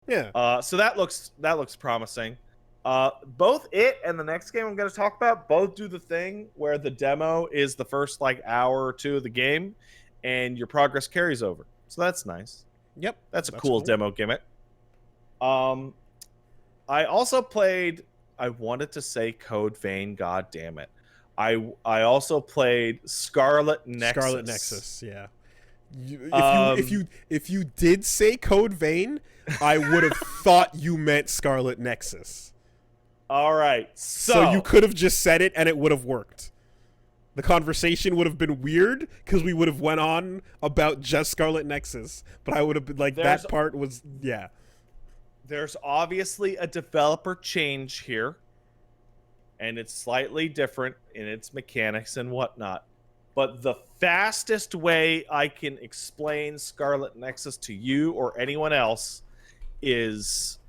Yeah. So that looks promising. Both it and the next game I'm going to talk about both do the thing where the demo is the first like hour or two of the game, and your progress carries over. So that's nice. Yep. That's a cool demo gimmick. I also played. I wanted to say Code Vein. God damn it! I also played Scarlet Nexus. Scarlet Nexus. Yeah. If you did say Code Vein, I would have thought you meant Scarlet Nexus. All right. So you could have just said it and it would have worked. The conversation would have been weird because we would have went on about just Scarlet Nexus, but I would have been like, that part was, yeah. There's obviously a developer change here, and it's slightly different in its mechanics and whatnot. But the fastest way I can explain Scarlet Nexus to you or anyone else is,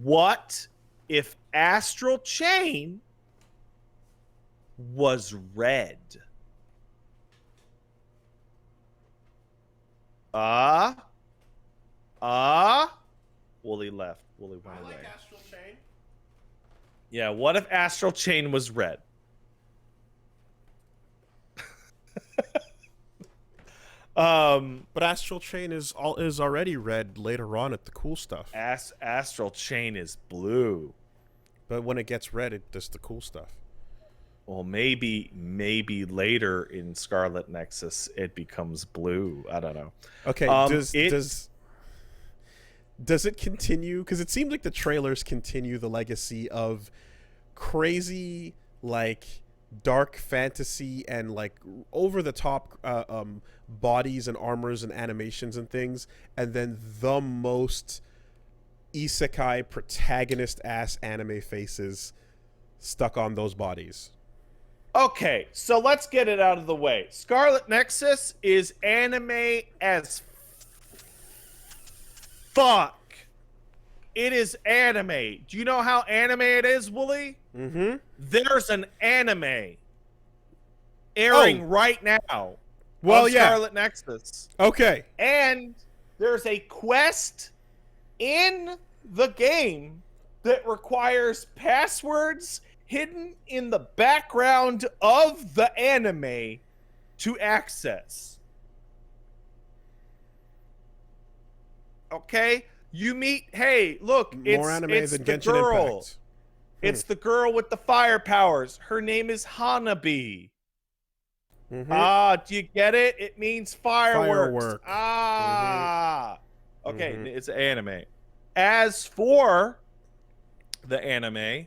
what if Astral Chain was red? Woolie left. Woolie went away. Astral Chain. Yeah, what if Astral Chain was red? But Astral Chain is already red later on at the cool stuff. Astral Chain is blue. But when it gets red, it does the cool stuff. Well, maybe later in Scarlet Nexus it becomes blue. I don't know. Okay, does it continue? Because it seems like the trailers continue the legacy of crazy, like, dark fantasy and like over the top bodies and armors and animations and things, and then the most isekai protagonist ass anime faces stuck on those bodies. Okay, so let's get it out of the way. Scarlet Nexus is anime as fuck. It is anime. Do you know how anime it is, Woolie? Mm-hmm. There's an anime airing right now. Well, yeah. Scarlet Nexus. Okay. And there's a quest in the game that requires passwords hidden in the background of the anime to access. Okay? You meet, hey, look, it's the girl. Impact. It's the girl with the fire powers. Her name is Hanabi. Mm-hmm. Do you get it? It means fireworks. Firework. Okay, it's anime. As for the anime,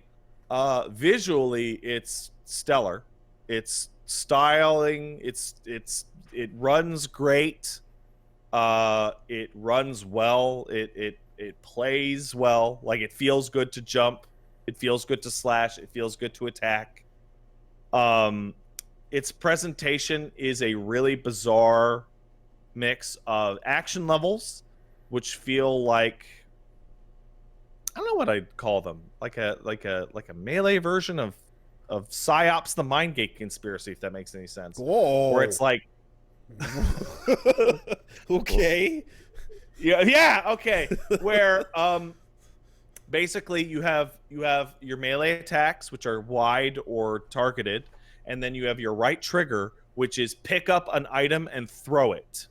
visually it's stellar. It's styling. It runs great. It runs well. It plays well. Like, it feels good to jump. It feels good to slash. It feels good to attack. Its presentation is a really bizarre mix of action levels, which feel like, I don't know what I'd call them, like a melee version of PsyOps: The Mindgate Conspiracy, if that makes any sense. Whoa. Where it's like, okay. Yeah, okay. Where basically you have your melee attacks, which are wide or targeted, and then you have your right trigger, which is pick up an item and throw it.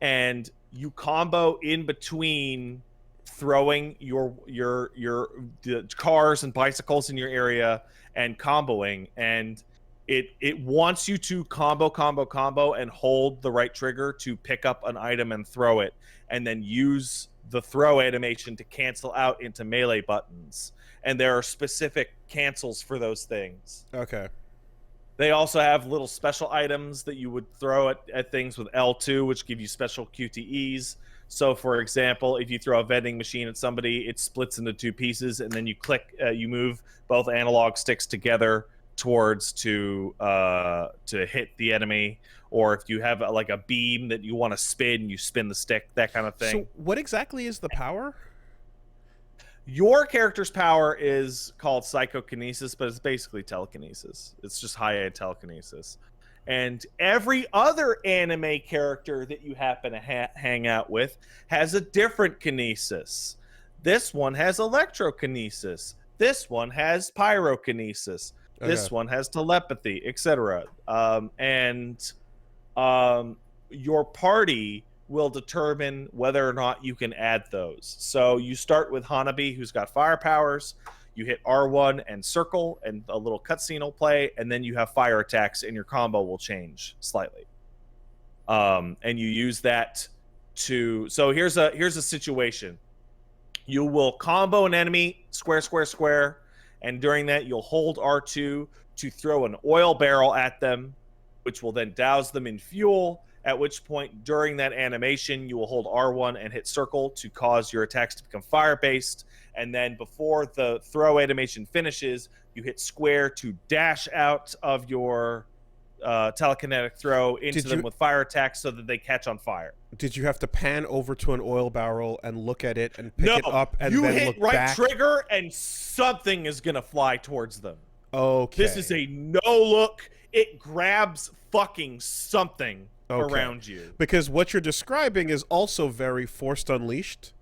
And you combo in between throwing the cars and bicycles in your area and comboing, and it wants you to combo and hold the right trigger to pick up an item and throw it, and then use the throw animation to cancel out into melee buttons. And there are specific cancels for those things. Okay. They also have little special items that you would throw at things with L2, which give you special QTEs. So, for example, if you throw a vending machine at somebody, it splits into two pieces, and then you you move both analog sticks together towards to hit the enemy. Or if you have like a beam that you want to spin, you spin the stick, that kind of thing. So what exactly is the power? Your character's power is called psychokinesis, but it's basically telekinesis. It's just high-end telekinesis. And every other anime character that you happen to hang out with has a different kinesis. This one has electrokinesis. This one has pyrokinesis. This Okay. one has telepathy, etc. Your party will determine whether or not you can add those. So you start with Hanabi, who's got fire powers. You hit R1 and circle, and a little cutscene will play, and then you have fire attacks, and your combo will change slightly. And you use that to. So here's a situation. You will combo an enemy square, square, square, and during that you'll hold R2 to throw an oil barrel at them, which will then douse them in fuel. At which point, during that animation, you will hold R1 and hit circle to cause your attacks to become fire-based. And then before the throw animation finishes, you hit square to dash out of your telekinetic throw into them with fire attacks so that they catch on fire. Did you have to pan over to an oil barrel and look at it and pick it up and you then hit look right back? trigger and something is gonna fly towards them. Okay. This is a no look. It grabs fucking something around you. Because what you're describing is also very Force Unleashed,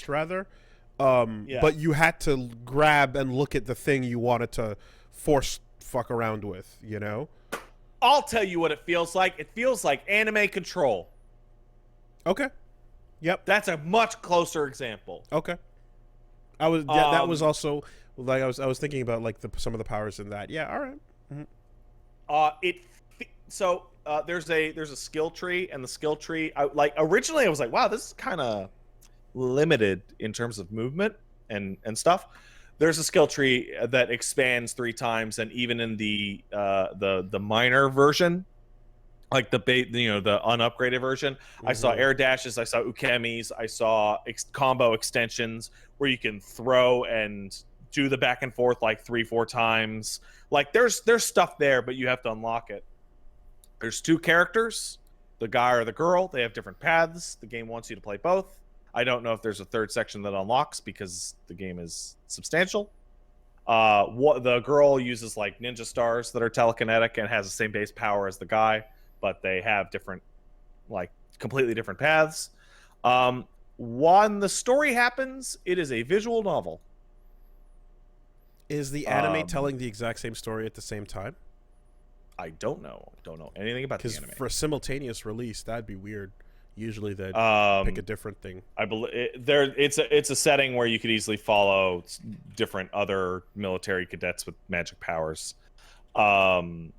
rather. But you had to grab and look at the thing you wanted to force fuck around with, you know? I'll tell you what it feels like. It feels like anime Control. Okay. Yep. That's a much closer example. Okay. That was also like I was thinking about like some of the powers in that. Yeah, all right. There's a skill tree, and the skill tree, originally I was like, wow, this is kind of limited in terms of movement and stuff. There's a skill tree that expands 3 times, and even in the minor version, like the unupgraded version, I saw air dashes, I saw ukemis, I saw combo extensions where you can throw and do the back and forth like 3-4 times. Like there's stuff there, but you have to unlock it. There's 2 characters, the guy or the girl. They have different paths. The game wants you to play both. I don't know if there's a 3rd section that unlocks because the game is substantial. The girl uses like ninja stars that are telekinetic and has the same base power as the guy, but they have different, like completely different paths. When the story happens, it is a visual novel. Is the anime telling the exact same story at the same time? I don't know. Don't know anything about the anime. Because for a simultaneous release, that'd be weird. Usually they'd pick a different thing. I believe it's a setting where you could easily follow different other military cadets with magic powers, so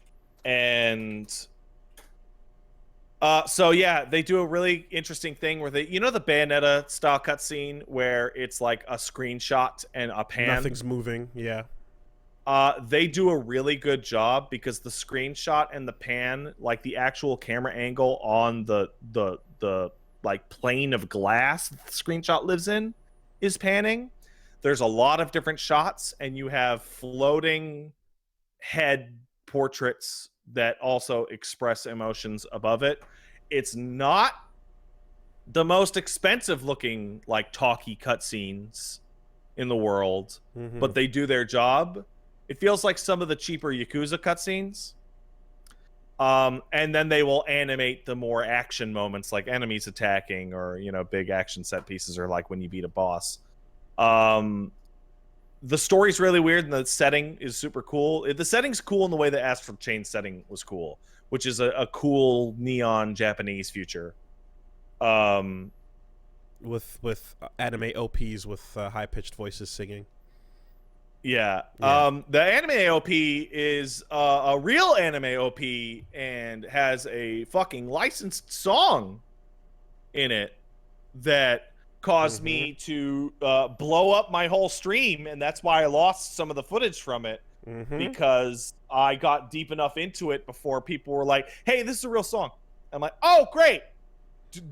yeah, they do a really interesting thing where the Bayonetta style cutscene where it's like a screenshot and a pan. Nothing's moving. Yeah. They do a really good job because the screenshot and the pan, like the actual camera angle on the like plane of glass that the screenshot lives in, is panning. There's a lot of different shots, and you have floating head portraits that also express emotions above it. It's not the most expensive looking like talkie cutscenes in the world, but they do their job. It feels like some of the cheaper Yakuza cutscenes. And then they will animate the more action moments, like enemies attacking or, big action set pieces, or like when you beat a boss. The story's really weird, and the setting is super cool. The setting's cool in the way that Astral Chain setting was cool, which is a cool neon Japanese future. With anime OPs with high-pitched voices singing. Yeah. The anime AOP is a real anime OP and has a fucking licensed song in it that caused me to blow up my whole stream, and that's why I lost some of the footage from it, because I got deep enough into it before people were like, hey, this is a real song. I'm like, oh, great.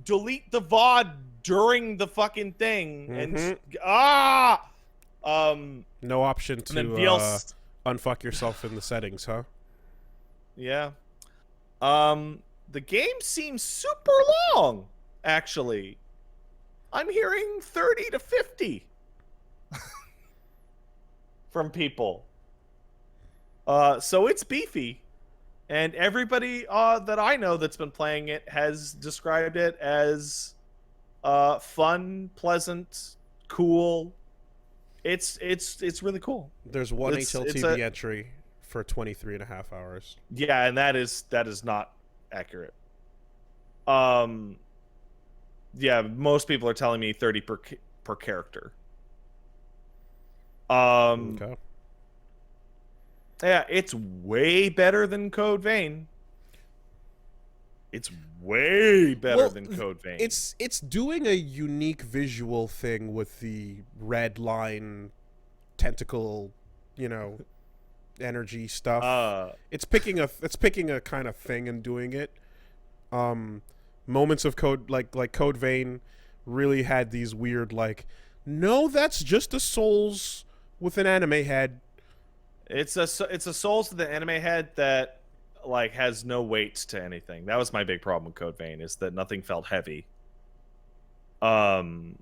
Delete the VOD during the fucking thing. And no option to unfuck yourself in the settings, huh? Yeah. The game seems super long, actually. I'm hearing 30 to 50 from people. So it's beefy. And everybody that I know that's been playing it has described it as fun, pleasant, cool. It's really cool. There's one It's HLTV entry for 23.5 hours. Yeah, and that is not accurate. Yeah, most people are telling me 30 per character. Okay. Yeah, it's way better than Code Vein. It's way better than Code Vein. It's doing a unique visual thing with the red line tentacle, energy stuff. It's picking a kind of thing and doing it. Moments of Code Code Vein really had these weird no, that's just a Souls with an anime head. It's a Souls with an anime head that has no weight to anything. That was my big problem with Code Vein, is that nothing felt heavy. They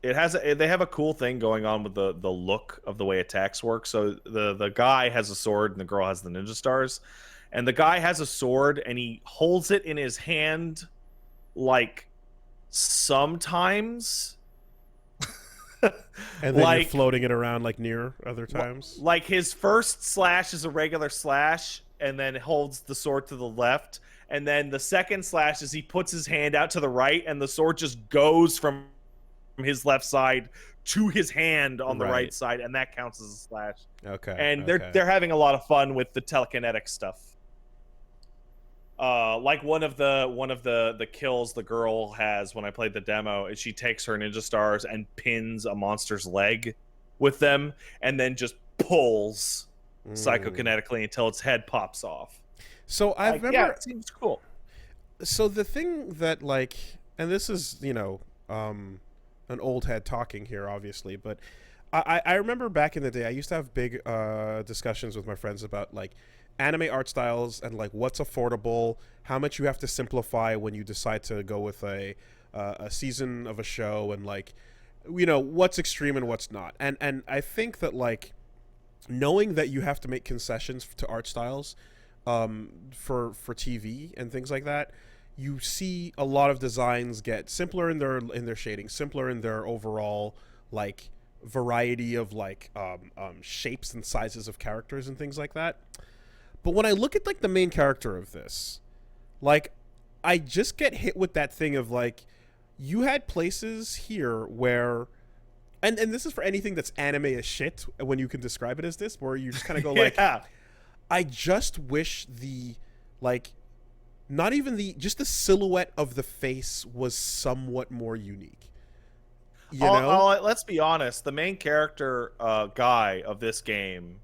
have a cool thing going on with the look of the way attacks work. So the guy has a sword and the girl has the ninja stars, and the guy has a sword and he holds it in his hand sometimes. And then you're floating it around near other times. His first slash is a regular slash, and then holds the sword to the left. And then the second slash is he puts his hand out to the right, and the sword just goes from his left side to his hand on the right side, and that counts as a slash. Okay. And they're having a lot of fun with the telekinetic stuff. One of the kills the girl has when I played the demo is she takes her ninja stars and pins a monster's leg with them, and then just pulls psychokinetically until its head pops off. So I remember, yeah, it seems cool. So the thing that and this is an old head talking here, obviously, but I remember back in the day I used to have big discussions with my friends about anime art styles and what's affordable, how much you have to simplify when you decide to go with a season of a show, and what's extreme and what's not. And I think that knowing that you have to make concessions to art styles for TV and things like that, you see a lot of designs get simpler in their shading, simpler in their overall variety of shapes and sizes of characters and things like that. But when I look at the main character of this, I just get hit with that thing of you had places here where, and this is for anything that's anime as shit when you can describe it as this, where you just kind of go yeah. I just wish the not even just the silhouette of the face was somewhat more unique. Let's be honest, the main character guy of this game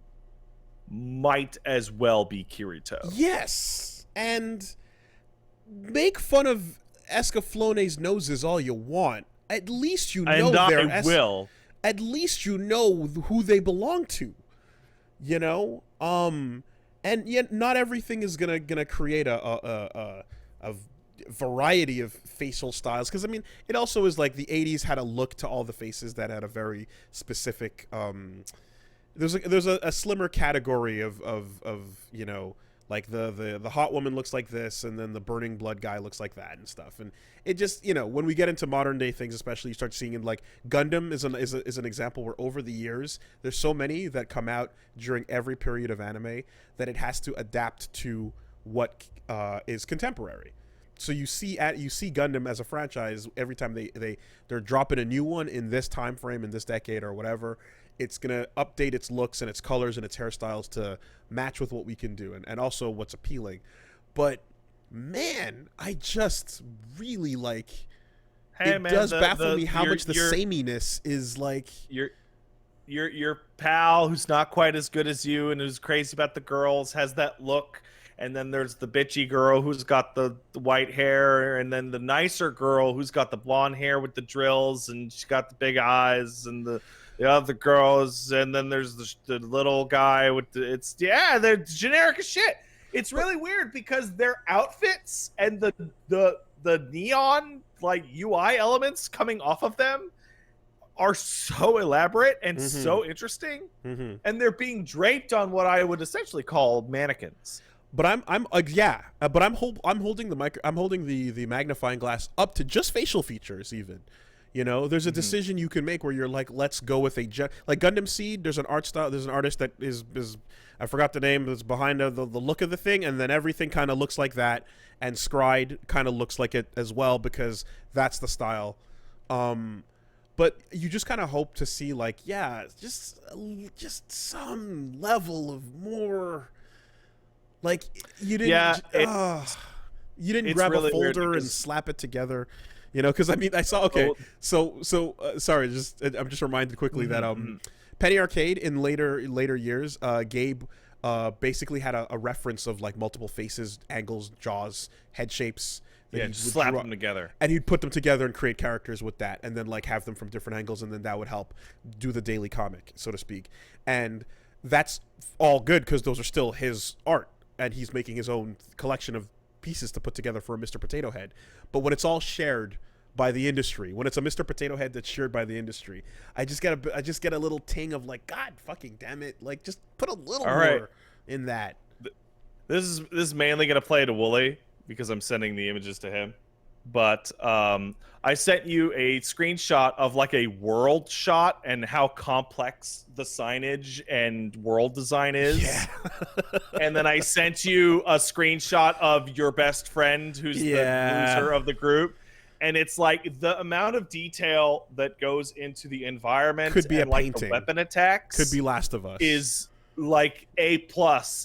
might as well be Kirito. Yes, and make fun of Escaflowne's noses all you want. At least you know I will. At least you know who they belong to. And yet not everything is gonna create a variety of facial styles, because it also is the 80s had a look to all the faces that had a very specific there's a slimmer category of the hot woman looks like this, and then the burning blood guy looks like that and stuff. And it just when we get into modern day things, especially, you start seeing in Gundam is an example where over the years there's so many that come out during every period of anime that it has to adapt to what is contemporary. So you see Gundam as a franchise every time they're dropping a new one in this time frame, in this decade or whatever. It's going to update its looks and its colors and its hairstyles to match with what we can do and also what's appealing. But, man, I just really does baffle me how much the sameness is Your pal who's not quite as good as you and who's crazy about the girls has that look. And then there's the bitchy girl who's got the white hair, and then the nicer girl who's got the blonde hair with the drills, and she's got the big eyes, and the other girls, and then there's the little guy with they're generic as shit. It's really weird because their outfits and the neon UI elements coming off of them are so elaborate and so interesting, and they're being draped on what I would essentially call mannequins. But I'm holding the magnifying glass up to just facial features even. You know, there's a decision you can make where you're like, let's go with like Gundam Seed. There's an art style. There's an artist that is I forgot the name. That's behind the look of the thing, and then everything kind of looks like that. And Scried kind of looks like it as well because that's the style. But you just kind of hope to see like, yeah, just some level of more. Like you didn't. You didn't grab really a folder and because... slap it together. You know, because I mean, I saw. Okay, so sorry, I'm just reminded quickly that Penny Arcade in later years, Gabe basically had a reference of like multiple faces, angles, jaws, head shapes. Yeah, slap them together, and he'd put them together and create characters with that, and then like have them from different angles, and then that would help do the daily comic, so to speak. And that's all good because those are still his art, and he's making his own collection of pieces to put together for a Mr. Potato Head. But when it's all shared by the industry, when it's a Mr. Potato Head that's shared by the industry, I just get a little ting of like, God fucking damn it, like just put a little more in that. This is mainly gonna play to Woolie because I'm sending the images to him. But I sent you a screenshot of like a world shot and how complex the signage and world design is. Yeah. And then I sent you a screenshot of your best friend who's the loser of the group. And it's like the amount of detail that goes into the environment could be and a like painting. The weapon attacks could be Last of Us is like A+,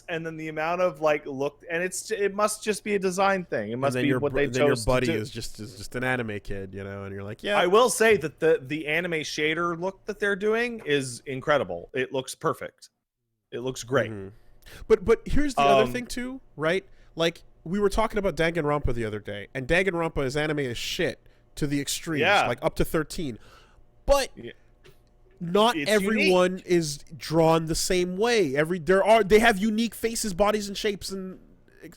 and then the amount of like look, and it must just be a design thing. It must be what they chose. Then your buddy to do. is just an anime kid, you know, and you're like, yeah. I will say that the anime shader look that they're doing is incredible. It looks perfect. It looks great. But here's the other thing too, right? Like we were talking about Danganronpa the other day, and Danganronpa is anime as shit to the extremes, like up to 13. But not everyone unique. Is drawn the same way. They have unique faces, bodies, and shapes, and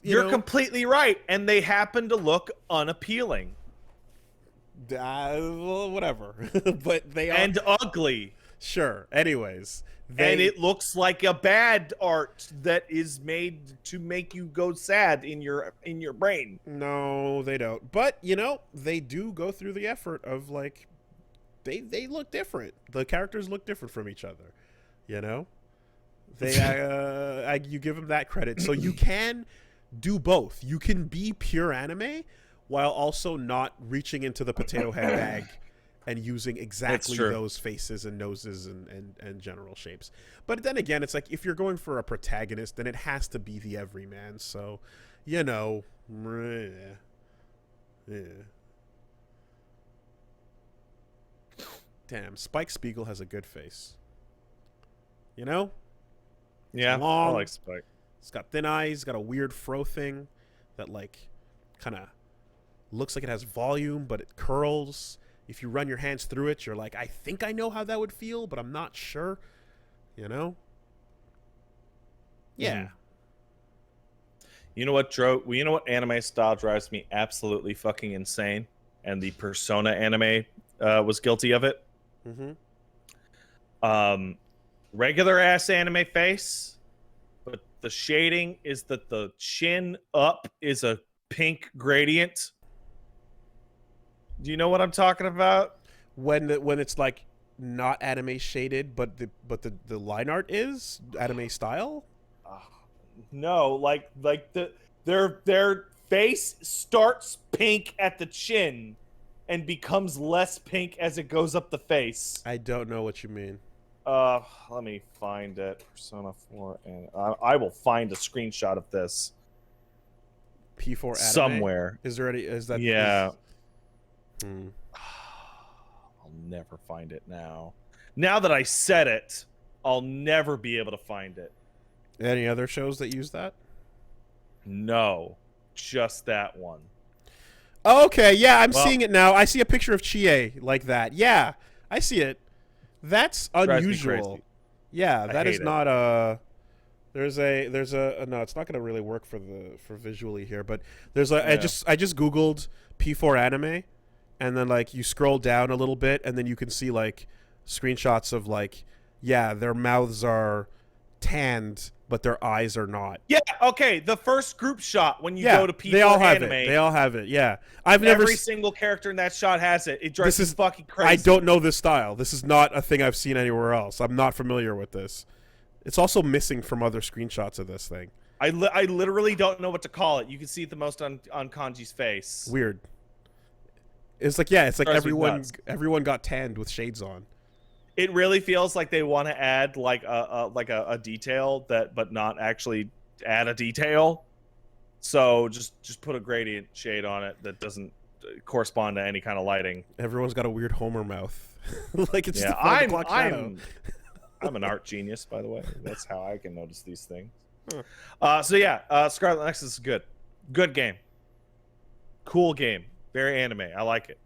you're completely right. And they happen to look unappealing. Well, whatever, but they are and ugly. Sure. Anyways, and it looks like a bad art that is made to make you go sad in your brain. No, they don't. But you know, they do go through the effort of like. They look different. The characters look different from each other, you know. They you give them that credit. So you can do both. You can be pure anime while also not reaching into the potato head bag and using exactly those faces and noses and general shapes. But then again, it's like if you're going for a protagonist, then it has to be the everyman. So, you know, yeah. Damn, Spike Spiegel has a good face. You know? Yeah, long, I like Spike. He's got thin eyes, he's got a weird fro thing that like kind of looks like it has volume, but it curls. If you run your hands through it, you're like, I think I know how that would feel, but I'm not sure. You know? Yeah. You know what anime style drives me absolutely fucking insane? And the Persona anime was guilty of it. Regular ass anime face, but the shading is that the chin up is a pink gradient. Do you know what I'm talking about? When it's like not anime shaded, but the line art is anime style. No, like their face starts pink at the chin and becomes less pink as it goes up the face. I don't know what you mean. Let me find it. Persona 4, and I will find a screenshot of this. P4 anime? Somewhere. Is there any? Is that? Yeah. I'll never find it now. Now that I said it, I'll never be able to find it. Any other shows that use that? No, just that one. Okay, yeah, I'm seeing it now. I see a picture of Chie like that. Yeah, I see it. That's unusual. Yeah, that is not a. There's a no. It's not going to really work for visually here, but there's a. Yeah. I just googled P4 anime, and then like you scroll down a little bit, and then you can see like screenshots of like, yeah, their mouths are tanned, but their eyes are not. Yeah, okay. The first group shot when you Yeah, go to people they all have anime, it. They all have it. Yeah, I've never. every single character in that shot has it. It drives me fucking crazy. I don't know this style. This is not a thing I've seen anywhere else. I'm not familiar with this. It's also missing from other screenshots of this thing. I literally don't know what to call it. You can see it the most on Kanji's face. Weird. It's like, yeah, it's like Drives me nuts. everyone got tanned with shades on. It really feels like they want to add like a detail but not actually add a detail. So just put a gradient shade on it that doesn't correspond to any kind of lighting. Everyone's got a weird Homer mouth. Like it's Yeah, I'm I'm an art genius, by the way. That's how I can notice these things. So yeah, Scarlet Nexus is good game, cool game, very anime. I like it.